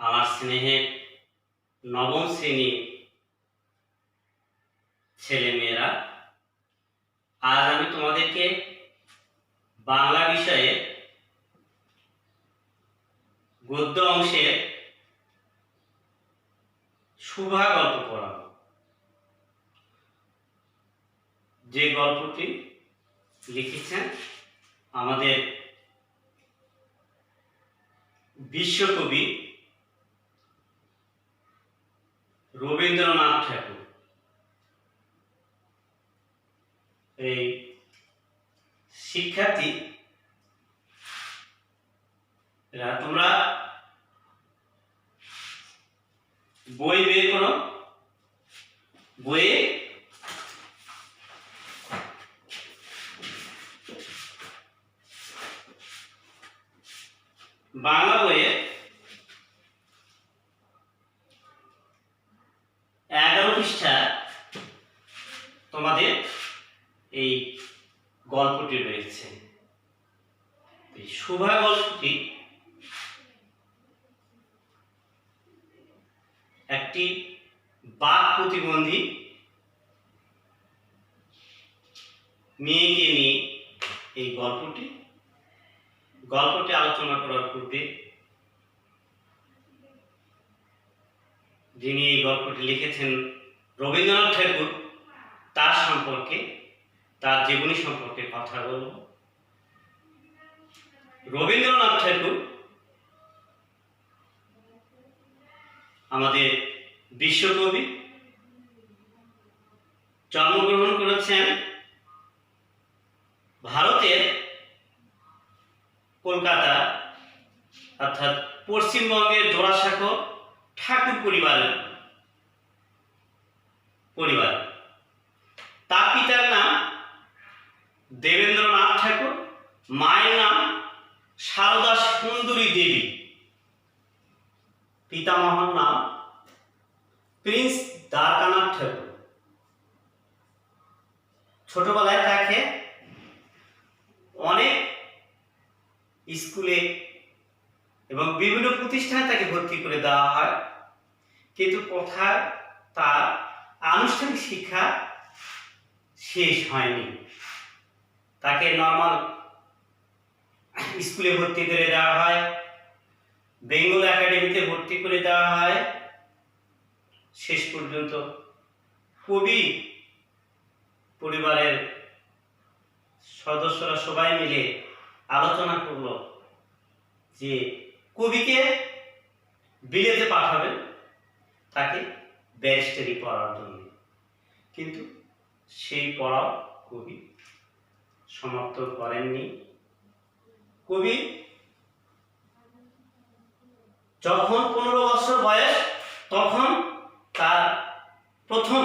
আমার স্নেহের নবম শ্রেণীর ছেলেমেয়েরা, আজ আমি তোমাদেরকে বাংলা বিষয়ে গদ্য অংশে শুভা গল্প পড়াবো। যে গল্পটি লিখেছেন আমাদের বিশ্বকবি রবীন্দ্রনাথ ঠাকুর। এই শিক্ষার্থী তোমরা বই বের করো। বইয়ে বাংলা বইয়ে 11 পৃষ্ঠা তোমাদের এই গল্পটি রয়েছে। এই শুভা গল্পটি একটি বাক প্রতিবন্ধী মেয়েকে নিয়ে এই গল্পটি আলোচনা করার পূর্বে যিনি এই গল্পটি লিখেছেন রবীন্দ্রনাথ ঠাকুর, তার সম্পর্কে, তার জীবনী সম্পর্কে কথা বলব। রবীন্দ্রনাথ ঠাকুর আমাদের বিশ্বকবি, জন্মগ্রহণ করেছেন ভারতের কলকাতা অর্থাৎ পশ্চিমবঙ্গের জোড়াসাঁকো ঠাকুর পরিবার। তার পিতার নাম দেবেন্দ্রনাথ ঠাকুর, মায়ের নাম সারদা সুন্দরী দেবী, পিতামহর নাম প্রিন্স দ্বারকানাথ ঠাকুর। ছোটবেলায় তাকে অনেক স্কুলে এবং বিভিন্ন প্রতিষ্ঠানে তাকে ভর্তি করে দেওয়া হয়, কিন্তু কোথায় তার আনুষ্ঠানিক শিক্ষা শেষ হয়নি। তাকে নর্মাল স্কুলে ভর্তি করে দেওয়া হয়, বেঙ্গল একাডেমিতে ভর্তি করে দেওয়া হয়। শেষ পর্যন্ত কবি পরিবারের সদস্যরা সবাই মিলে আলোচনা করলো যে কবিকে বিলেতে পাঠাবেন তাকে ব্যারিস্টারি পড়ার জন্য, কিন্তু সেই পড়াও কবি সমাপ্ত করেননি। কবি যখন 15 বছর বয়স, তখন তার প্রথম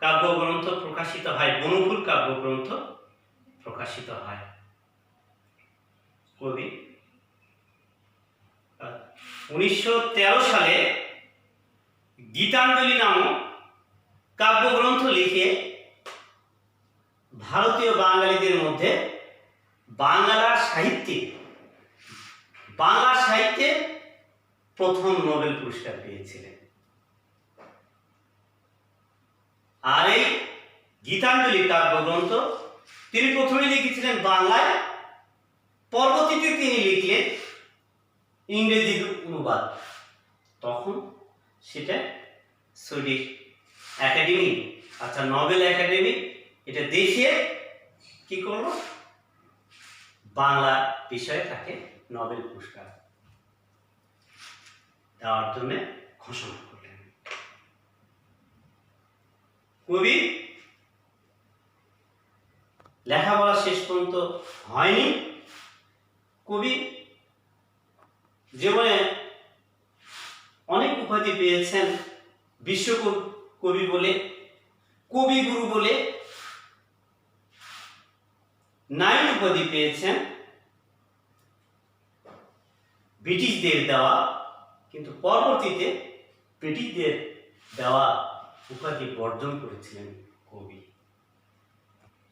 কাব্যগ্রন্থ প্রকাশিত হয়, বনফুল কাব্যগ্রন্থ প্রকাশিত হয়। কবি 1913 সালে গীতাঞ্জলি নামক কাব্যগ্রন্থ লিখে ভারতীয় বাঙালিদের মধ্যে বাংলা সাহিত্যে প্রথম নোবেল পুরস্কার পেয়েছিলেন। আর এই গীতাঞ্জলি কাব্যগ্রন্থ তিনি প্রথমে লিখেছিলেন বাংলায়, পরবর্তীতে তিনি লিখলেন ইংরেজি অনুবাদ। তখন সেটা সুইডিশ একাডেমি নোবেল একাডেমি এটা দেখে কি করলো, বাংলা বিষয়ে তাকে নোবেল পুরস্কার দেওয়ার জন্য ঘোষণা করলেন। কবি লেখাপড়া শেষ পর্যন্ত হয়নি। কবি জীবনে অনেক উপাধি পেয়েছেন, বিশ্বকবি বলে, কবিগুরু বলে 9 উপাধি পেয়েছেন ব্রিটিশদের দেওয়া, কিন্তু পরবর্তীতে ব্রিটিশদের দেওয়া উপাধি বর্জন করেছিলেন কবি।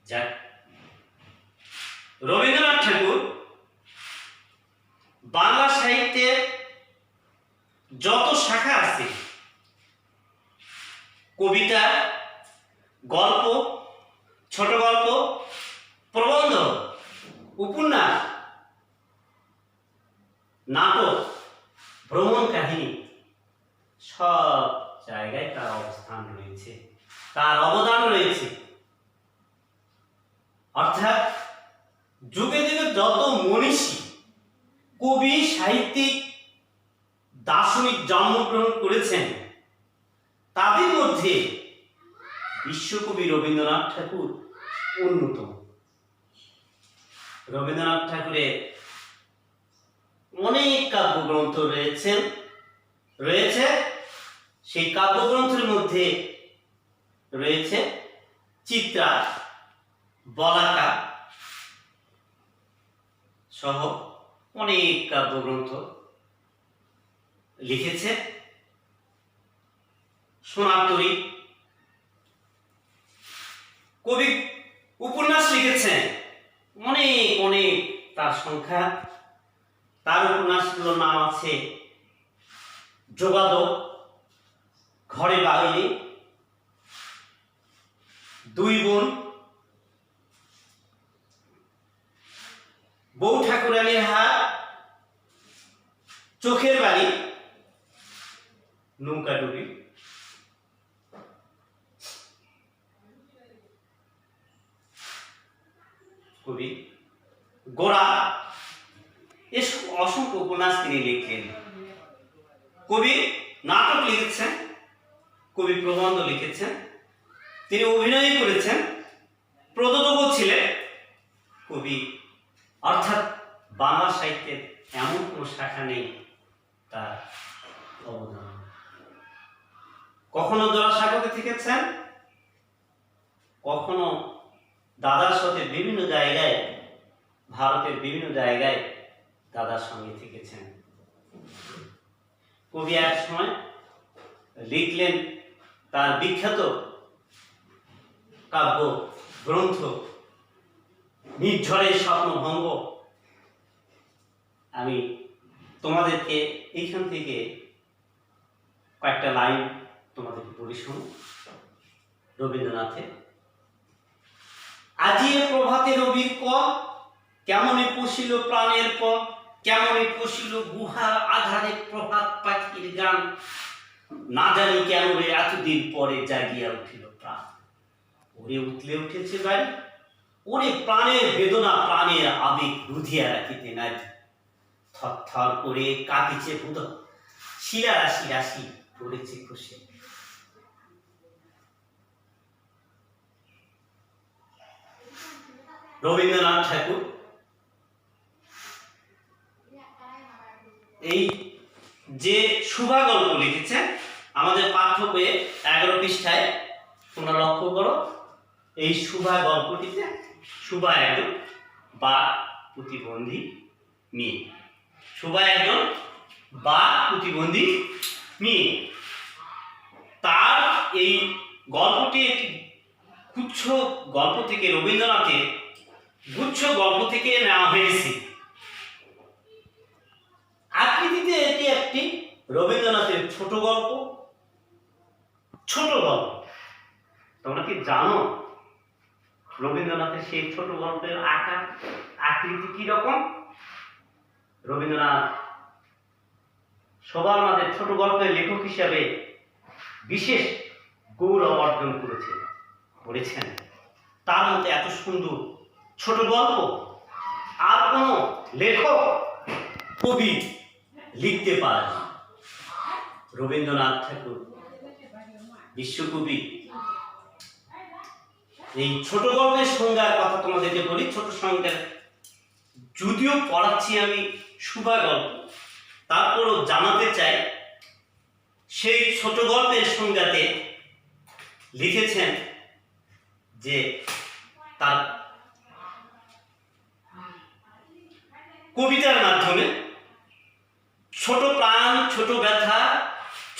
যাক, রবীন্দ্রনাথ ঠাকুর বাংলা সাহিত্যের যত শাখা আছে, কবিতা, গল্প, ছোট গল্প, প্রবন্ধ, উপন্যাস, নাটক, ভ্রমণ কাহিনী, সব জায়গায় তার অবস্থান রয়েছে, তার অবদান রয়েছে। অর্থাৎ যুগে যুগে যত মনীষী, কবি, সাহিত্যিক, দার্শনিক জন্মগ্রহণ করেছেন, তাদের মধ্যে বিশ্বকবি রবীন্দ্রনাথ ঠাকুর অন্যতম। রবীন্দ্রনাথ ঠাকুরের অনেক কাব্যগ্রন্থ রয়েছে। সেই কাব্যগ্রন্থের মধ্যে রয়েছে চিত্রা, বলাকা সহ অনেক কাব্যগ্রন্থ লিখেছে। সোনার তরী, কবি উপন্যাস লিখেছেন অনেক অনেক, তার সংখ্যা। তার উপন্যাসগুলোর নাম আছে যোগাযোগ, ঘরে বাইরে, দুই বোন, বউ ঠাকুরানীর হাট, চোখের বাড়ি, নৌকা ডুবি। কবি গোরা, এসব অসংখ্য উপন্যাস তিনি লিখলেন। কবি নাটক লিখেছেন, কবি প্রবন্ধ লিখেছেন, তিনি অভিনয় করেছেন, প্রযোজকও ছিলেন। কবি অর্থাৎ বাংলা সাহিত্যের এমন কোনো শাখা নেই তার অবদান। কখনো জোড়াসাঁকোতে থেকেছেন, কখনো দাদার সাথে বিভিন্ন জায়গায়, ভারতের বিভিন্ন জায়গায় দাদার সঙ্গে থেকেছেন। কবি এক সময় লিখলেন তার বিখ্যাত কাব্য গ্রন্থ নির্ঝরের স্বপ্নভঙ্গ। আমি তোমাদেরকে এইখান থেকে কয়েকটা লাইন তোমাদেরকে পড়ি, শোনো। রবীন্দ্রনাথের: আজিয়ে প্রভাতে রবির ক, কেমনে পশিল প্রাণের প, কেমনে পশিল গুহার আধারে প্রভাত পাখির গান, না জানি কেন রে এতদিন পরে জাগিয়া উঠিল প্রাণ। ওরে উঠলে উঠেছে বাড়ি, ওরে প্রাণের বেদনা, প্রাণের আবেগ রুধিয়া রাখিতে নাই, থরথর করে কাঁপিছে ভূত, শিলা রাশি রাশি পড়েছে খুশি। রবীন্দ্রনাথ ঠাকুর এই যে শুভা গল্প লিখেছেন, আমাদের পাঠ্য বইয়ে 11 পৃষ্ঠায় তোমরা লক্ষ্য করো। এই শুভা গল্পটিতে শুভা একজন বা প্রতিবন্ধী মেয়ে, শুভা একজন বা প্রতিবন্ধী মেয়ে। তার এই গল্পটি একটি গুচ্ছ গল্প থেকে, রবীন্দ্রনাথের গুচ্ছ গল্প থেকে নেওয়া হয়েছে। আকৃতিতে এটি একটি রবীন্দ্রনাথের ছোট গল্প। তোমরা কি জানো রবীন্দ্রনাথের সেই ছোট গল্পের আকার আকৃতি কি রকম? রবীন্দ্রনাথ সবার মাঝে ছোট গল্পের লেখক হিসাবে বিশেষ গৌরব অর্জন করেছেন। তার মধ্যে এত সুন্দর ছোট গল্প আর কোন লেখক, কবি লিখতে পারে। রবীন্দ্রনাথ ঠাকুর বিশ্বকবি। এই ছোট গল্পের সংজ্ঞার কথা তোমাদেরকে বলি। ছোট সংজ্ঞা যদিও পড়াচ্ছি আমি শুভা গল্প, তারপরও জানাতে চাই সেই ছোট গল্পের সংজ্ঞাতে লিখেছেন যে তার কবিতার মাধ্যমে ছোট প্রাণ, ছোট ব্যথা,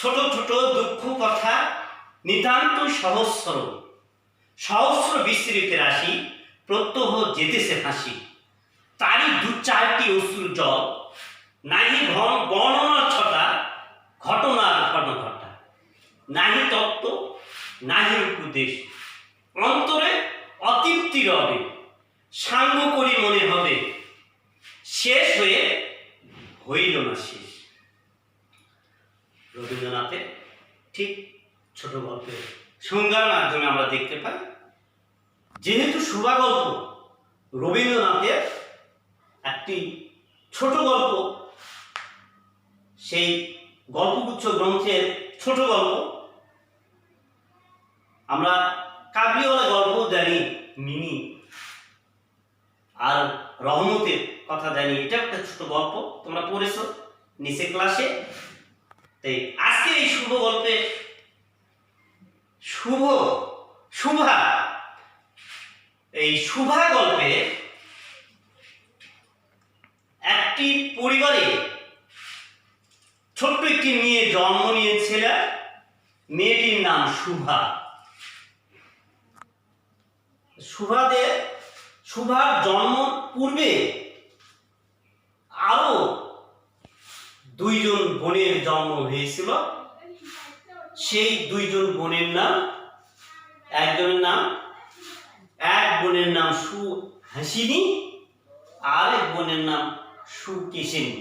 ছোট ছোট দুঃখ কথা, নিতান্ত সহস্র বিস্তৃত রাশি, প্রত্যহ যেতেছে হাসি, তারই 2-4টি অশ্রু জল, নাহি গণনার ছটা, নাহি তত্ত্ব নাহি উপদেশ, অন্তরে অতৃপ্তি রবে, সাঙ্গ করি মনে হবে, শেষ হয়ে হইল না শেষ। রবীন্দ্রনাথের ঠিক ছোট গল্পের সংজ্ঞার মাধ্যমে আমরা দেখতে পাই, যেহেতু সুভা গল্প রবীন্দ্রনাথের একটি ছোট গল্প, সেই গল্পগুচ্ছ গ্রন্থের ছোট গল্প, আমরা কাবলিওয়ালা গল্প জানি, মিনি আর রহমতের কথা জানি, এটা একটা ছোট গল্প, তোমরা পড়েছো নিচে ক্লাসে। তাই আজকে এই শুভ গল্পে শুভা, এই শুভা গল্পে একটি পরিবারে ছোট্ট একটি মেয়ে জন্ম নিয়েছিল, মেয়েটির নাম শুভা। শুভার জন্ম পূর্বে আরো দুইজন বোনের জন্ম হয়েছিল। সেই দুইজন বোনের নাম, এক বোনের নাম সুহাসিনী, আর এক বোনের নাম সুকেশিনী।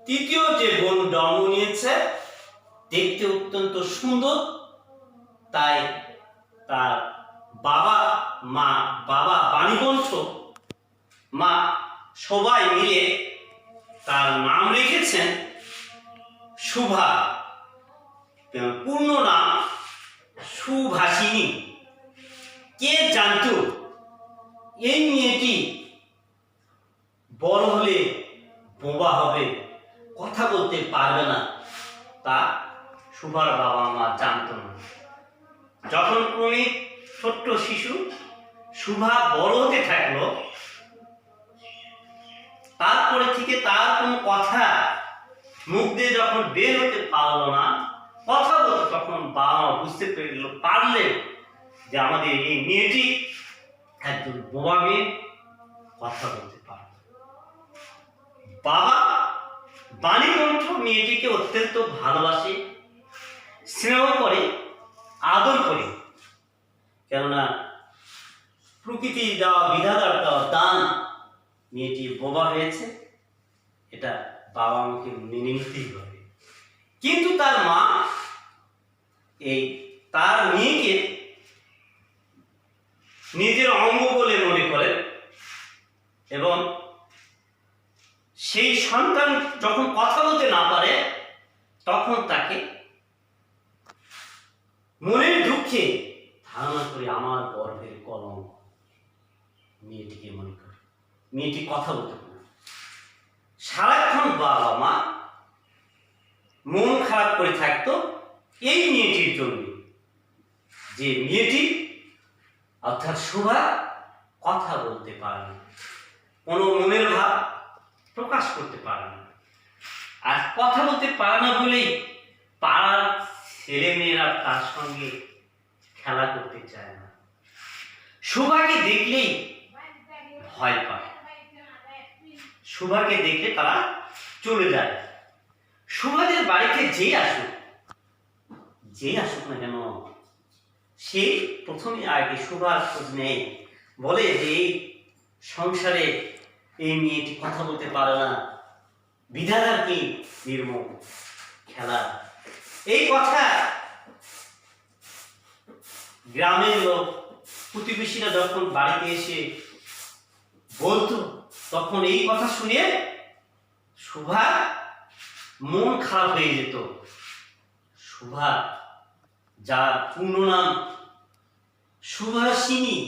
তৃতীয় যে বোন জন্ম নিয়েছে দেখতে অত্যন্ত সুন্দর, তাই তার বাবা বাণীকণ্ঠ, মা সবাই মিলে তার নাম রেখেছেন শুভা। পূর্ণ নাম সুভাষিনী। কে জানত এই মেয়েটি বড় হলে বোবা হবে, কথা বলতে পারবে না, তা শুভার বাবা মা জানত না। যখন ক্রমে ছোট্ট শিশু শুভা বড় হতে থাকলো, তারপরে থেকে তার কোনো কথা মুখ দিয়ে যখন বের হতে পারলো না, কথা বলতে, তখন বাবা মা বুঝতে পারলেন যে আমাদের এই মেয়েটি একজন বোবা মেয়ে, কথা বলতে পারবে। বাবা বাণীকণ্ঠ মেয়েটিকে অত্যন্ত ভালোবাসে, স্নেহ করে, আদর করে, কেননা প্রকৃতি দেওয়া, বিধাতার দেওয়া দান, মেয়েটি বোবা হয়েছে, এটা বাবা মাকে মেনে নিতেই হবে। কিন্তু তার মা তার মেয়েকে নিজের অঙ্গ বলে মনে করে, এবং সেই সন্তান যখন কথা বলতে না পারে, তখন তাকে মনের দুঃখে ধারণা করে আমার গর্ভের কলঙ্ক, মেয়েটিকে মনে করে। মেয়েটি কথা বলতে পারে না। সারাক্ষণ বাবা মা মন খারাপ করে থাকতো এই মেয়েটির জন্য, যে মেয়েটি অর্থাৎ শুভা কথা বলতে পারে না, কোনো মনের ভাব প্রকাশ করতে পারে না। আর কথা বলতে পারে না বলেই পাড়ার ছেলে মেয়েরা তার সঙ্গে খেলা করতে চায় না, শুভাকে দেখলেই ভয় পায়, শুভাকে দেখলে তারা চলে যায়। শুভাদের বাড়িতে যেই আসুক না কেন, সে প্রথমে আগে শুভার খোঁজ নেয়, বলে যে এই সংসারে এই মেয়েটি কথা বলতে পারে না, বিধাতার কি নির্মম খেলা। এই কথা গ্রামের লোক, প্রতিবেশীরা যখন বাড়িতে এসে বলতো, তখন এই কথা শুনে শুভা মন খারাপ হয়ে যেত। শুভা, যার পূর্ণ নাম সুভাষিনী,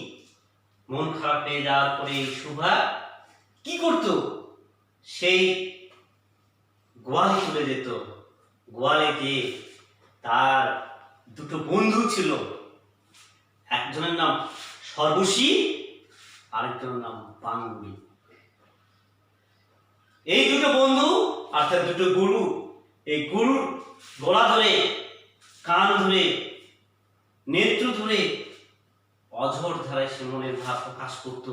মন খারাপ হয়ে যাওয়ার পরে শুভা কি করত, সেই গোয়ালে চলে যেত। গোয়ালে গিয়ে তার দুটো বন্ধু ছিল, একজনের নাম সর্বশী, আরেকজনের নাম পাঙ্গুলি। এই দুটো বন্ধু অর্থাৎ দুটো গুরু, এই গুরুর গলা ধরে, কান ধরে, নেত্র ধরে অঝোর ধারায় সে মনের ভাব প্রকাশ করত।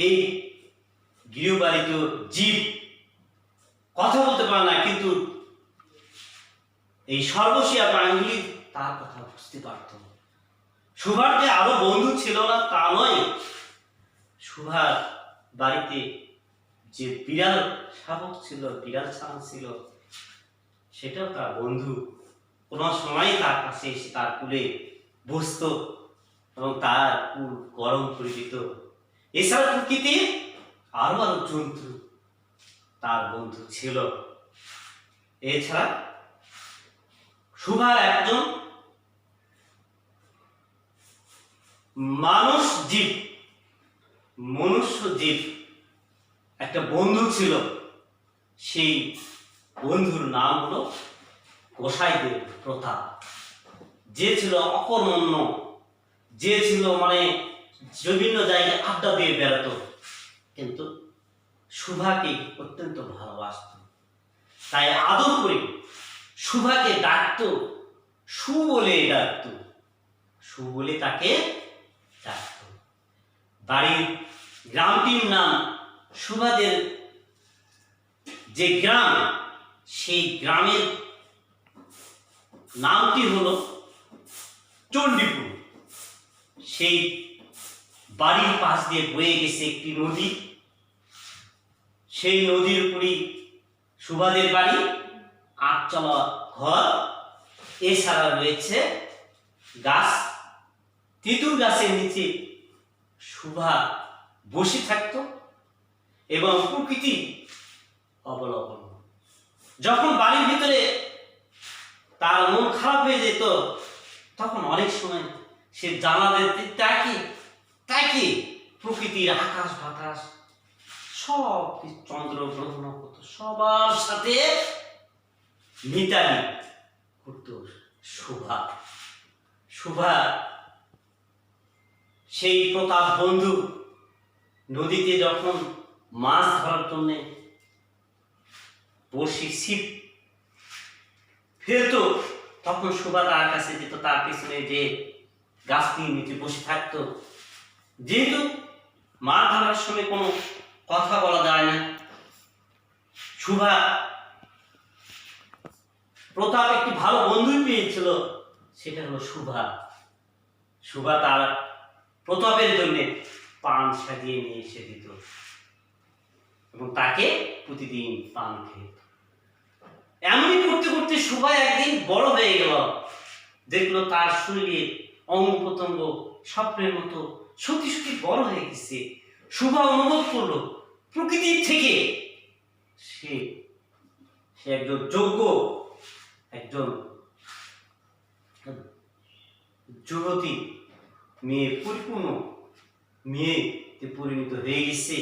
এই গৃহবাড়িত জীব কথা বলতে পারে না, কিন্তু এই সর্বশিয়া প্রাণগুলি তার কথা বুঝতে পারত। সুভার যে আরো বন্ধু ছিল না তা নয়, সুভার বাড়িতে যে বিড়াল শাবক ছিল, বিড়াল ছানা ছিল, সেটাও তার বন্ধু। কোনো সময় তার কাছে এসে তার কুলে বসত এবং তার কুল গরম করে দিত। এছাড়া প্রকৃতি আরো আরো জন্তু তার বন্ধু ছিল। এছাড়া সুভার একজন মনুষ্য জীব একটা বন্ধু ছিল। সেই বন্ধুর নাম হলো গোসাইদের প্রতাপ, যে ছিল অকর্মণ্য, যে ছিল বিভিন্ন জায়গায় আড্ডা দিয়ে বেড়াতো, কিন্তু সুভাকে অত্যন্ত ভালোবাসত। তাই আদর করে সুভাকে ডাকতো, সু বলে ডাকতো, সু বলে তাকে ডাকতো। বাড়ির গ্রামটির নাম, সুভাদের যে গ্রাম, সেই গ্রামের নামটি হলো চণ্ডীপুর। সেই বাড়ির পাশ দিয়ে বয়ে গেছে একটি নদী, সেই নদীর উপরই সুভাদের বাড়ি, আটচালা ঘর। এছাড়া রয়েছে গাছ, তেঁতুল গাছের নিচে সুভা বসে থাকত এবং প্রকৃতি অবলম্বন। যখন বাড়ির ভিতরে তার মন খারাপ হয়ে যেত, তখন অনেক সময় সে জানালাতে তাকে প্রকৃতির আকাশ বাতাস সব চন্দ্র গ্রহ নক্ষত্র সবার সাথে মিতালি করত সুভা। সেই প্রতাপ বন্ধু নদীতে যখন মাছ ধরার জন্য বড়শি ছিপ ফেলত, তখন সুভা তার কাছে যেত, তার পেছনে যে গাছটির নিচে বসে থাকতো। যেহেতু মাছ ধরার সময় কোনো কথা বলা যায় না, সুভা প্রতাপ একটি ভালো বন্ধুই পেয়েছিল, সেটা হলো সুভা তার প্রতাপের জন্য পান সাজিয়ে নিয়ে এসে দিত এবং তাকে প্রতিদিন পান খেত। এমনই করতে করতে সুভা একদিন বড় হয়ে গেল, দেখলো তার শরীরে অঙ্গ প্রত্যঙ্গ স্বপ্নের মতো সত্যি সত্যি বড় হয়ে গেছে। সুভা অনুভব করলো প্রকৃতির থেকে সে একজন যোগ্য, একজন যুবতী মেয়ে, পরিপূর্ণ মেয়েতে পরিণত হয়ে গেছে।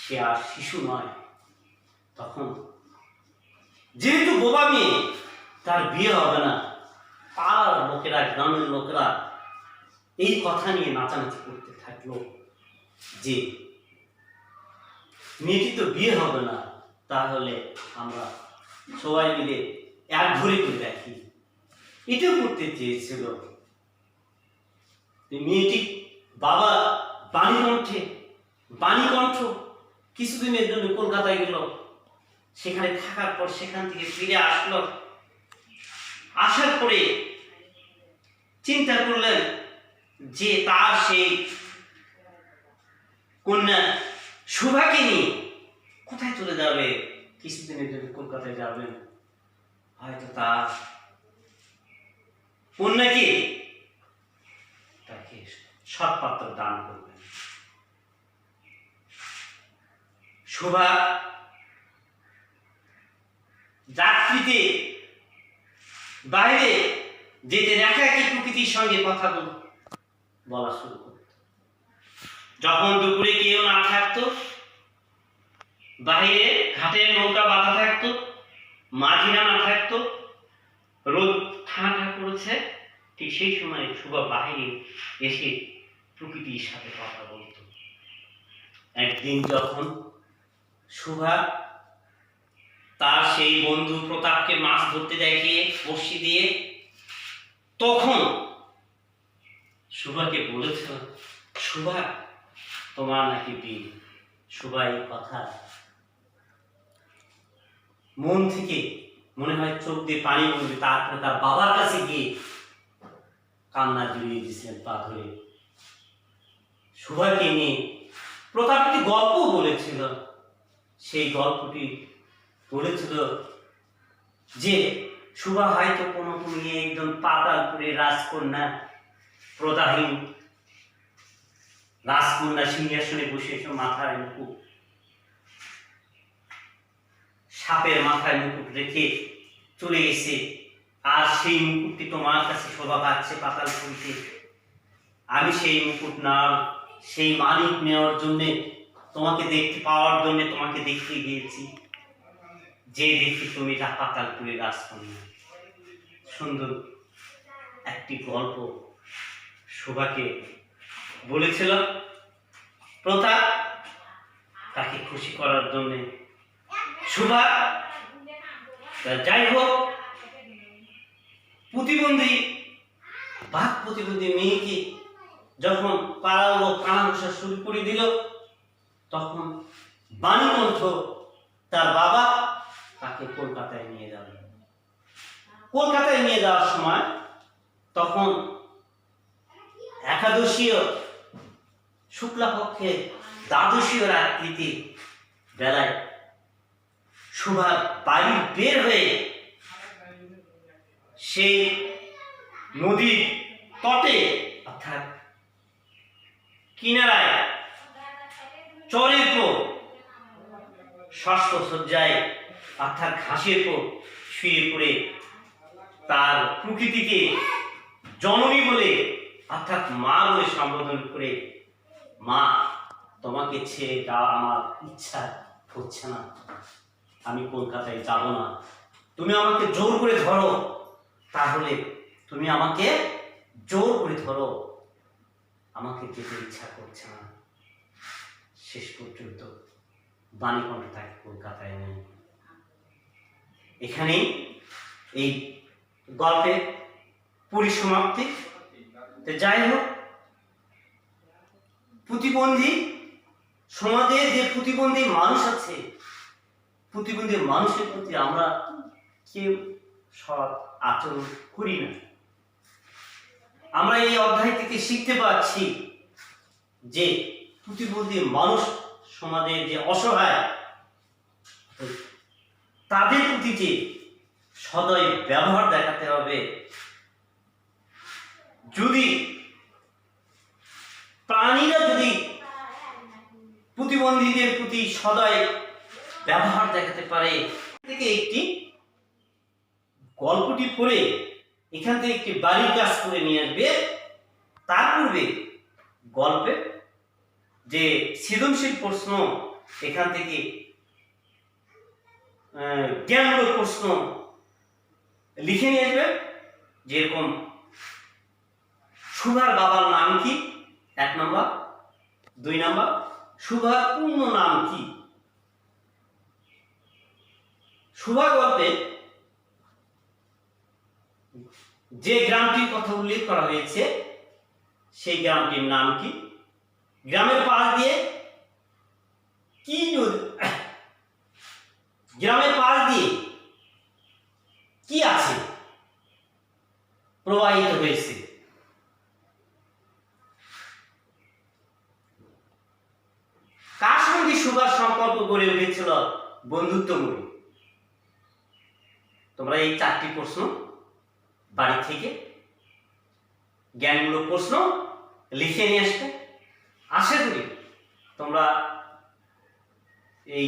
সে আর শিশু নয়। তখন যেহেতু বোবা মেয়ে, তার বিয়ে হবে না, পাড়ার লোকেরা, গ্রামের লোকেরা এই কথা নিয়ে নাচানাচি করতে থাকলো যে মেয়েটি তো বিয়ে হবে না, তাহলে আমরা সবাই মিলে এক ঘরে করে রাখি। এটা করতে চেয়েছিল। মেয়েটি বাবা বাণীকণ্ঠ কিছুদিনের জন্য কলকাতায় গেল। সেখানে থাকার পর সেখান থেকে ফিরে আসলো। আসার পরে চিন্তা করলেন যে তার সেই কন্যা সুভাকে নিয়ে কোথায় চলে যাবে। কিছুদিনের জন্য কলকাতায় যাবেন, হয়তো তার কন্যাকে তাকে সৎপাত্র দান করবেন। সুভা যাত্রীতে বাইরে যেতে একাকী প্রকৃতির সঙ্গে কথা বলা শুরু করত। যখন দুপুরে কেউ না থাকতো, বাইরে ঘাটের নৌকা বাঁধা থাকতো, মাঝিরা না থাকতো, রোদ ঠান্ডা করেছে, ঠিক সেই সময় সুভা বাইরে এসে প্রকৃতির সাথে কথা বলত। একদিন যখন সুভা তার সেই বন্ধু প্রতাপকে মাছ ধরতে দেখে বড়শি দিয়ে, তখন সুভাকে বলেছিল, সুভা তোমার নাকি বিয়ে। সুভা এই কথা মন থেকে মনে হয় চোখ দিয়ে পানি পড়বে। তারপরে তার বাবার কাছে গিয়ে কান্না জড়িয়ে দিয়েছিলেন পা ধরে। সুভাকে নিয়ে প্রতাপ একটি গল্প বলেছিল। সেই গল্পটি বলেছিল যে সুভা হয়তো কোনো নিয়ে একজন পাতালপুরে রাজকন্যা, প্রদাহীন রাজকন্যা সিংহাসনে বসে মাথায় মুকুট, সাপের মাথায় মুকুট রেখে চলে এসে, আর সেই মুকুটটি তোমার কাছে শোভা পাচ্ছে পাতালপুরীতে। আমি সেই মুকুট নেওয়ার, সেই মালিক নেওয়ার জন্যে, তোমাকে দেখতে পাওয়ার জন্য তোমাকে দেখতে গিয়েছি। যে দেখি তুমি পাতালপুরের রাজকন্যা। সুন্দর একটি গল্প সুভাকে বলেছিল প্রতাপ, তাকে খুশি করার জন্যে। সুভা যাই হোক, প্রতিবন্ধী বাঘ প্রতিবন্ধী মেয়েকে যখন পাড়ার লোক কানাঘুষা শুরু করে দিল, তখন বাণীকণ্ঠ তার বাবা তাকে কলকাতায় নিয়ে যাবে। কলকাতায় নিয়ে যাওয়ার সময় তখন একাদশীয় শুক্লাপক্ষে দ্বাদশীয় রাত্রিতে বেলায় সুভা বাড়ি বের হয়ে সেই নদীর তটে অর্থাৎ কিনারায় চরের পর ষষ্ঠ শয্যায় অর্থাৎ ঘাসের পর শুয়ে পড়ে তার প্রকৃতিকে জননী বলে অর্থাৎ মা বলে সম্বোধন করে, মা তোমাকে ছেড়ে যাওয়া আমার ইচ্ছা হচ্ছে না, আমি কলকাতায় যাব না, তুমি আমাকে জোর করে ধরো, তাহলে তুমি আমাকে জোর করে ধরো, আমাকে যেতে ইচ্ছা করছে না। শেষ পর্যন্ত বাণীকণ্ঠ তাকে কলকাতায় নেই। এখানেই এই গল্পের পরিসমাপ্তি। যাই হোক, প্রতিবন্ধী সমাজে যে প্রতিবন্ধী মানুষ আছে, প্রতিবন্ধী মানুষের প্রতি আমরা কেউ সৎ আচরণ করি না। আমরা এই অধ্যায় থেকে শিখতে পাচ্ছি যে প্রতিবন্ধী মানুষ সমাজের যে অসহায়, তাদের প্রতি যে সদয় ব্যবহার দেখাতে হবে। যদি প্রাণীরা যদি প্রতিবন্ধীদের প্রতি সদয় ব্যবহার দেখাতে পারে, থেকে একটি গল্পটি পড়ে এখান থেকে একটি বাড়ির কাজ করে নিয়ে আসবে। তার পূর্বে গল্পে যে সৃজনশীল প্রশ্ন, এখান থেকে জ্ঞানমূলক প্রশ্ন লিখে নিয়ে আসবে। যেরকম সুভার বাবার নাম কি, 1 নম্বর। 2 নম্বর, সুভার পূর্ণ নাম কি। সুভা গল্পে যে গ্রামটির কথা উল্লেখ করা হয়েছে সেই গ্রামটির নাম কি, গ্রামের পাশ দিয়ে কি নদী, গ্রামের পাশ দিয়ে কি আছে প্রবাহিত হয়েছে। কার সঙ্গে সুভার সম্পর্ক গড়ে উঠেছিল বন্ধুত্বমূলক। তোমরা এই 4টি প্রশ্ন বাড়ি থেকে জ্ঞানমূলক প্রশ্ন লিখে নিয়ে আসবে। আশা করি তোমরা এই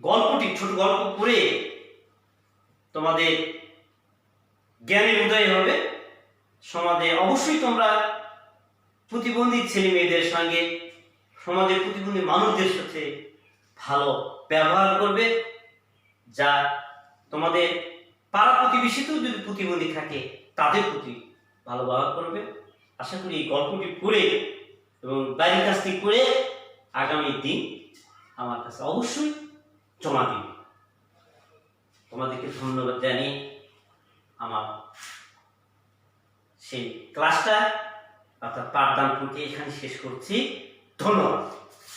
গল্পটি, ছোট গল্প পড়ে তোমাদের জ্ঞানের উদয় হবে। সমাজে অবশ্যই তোমরা প্রতিবন্ধী ছেলে মেয়েদের সঙ্গে, সমাজের প্রতিবন্ধী মানুষদের সাথে ভালো ব্যবহার করবে। যা তোমাদের পাড়া প্রতিবেশীতেও যদি প্রতিবন্ধী থাকে তাদের প্রতি ভালো ব্যবহার করবে। আশা করি এই গল্পটি পড়ে এবং বাড়ির কাজটি করে আগামী দিন আমার কাছে অবশ্যই জমা দিবে। তোমাদেরকে ধন্যবাদ জানিয়ে আমার সেই ক্লাসটা অর্থাৎ পাঠদানকে এখানে শেষ করছি। ধন্যবাদ।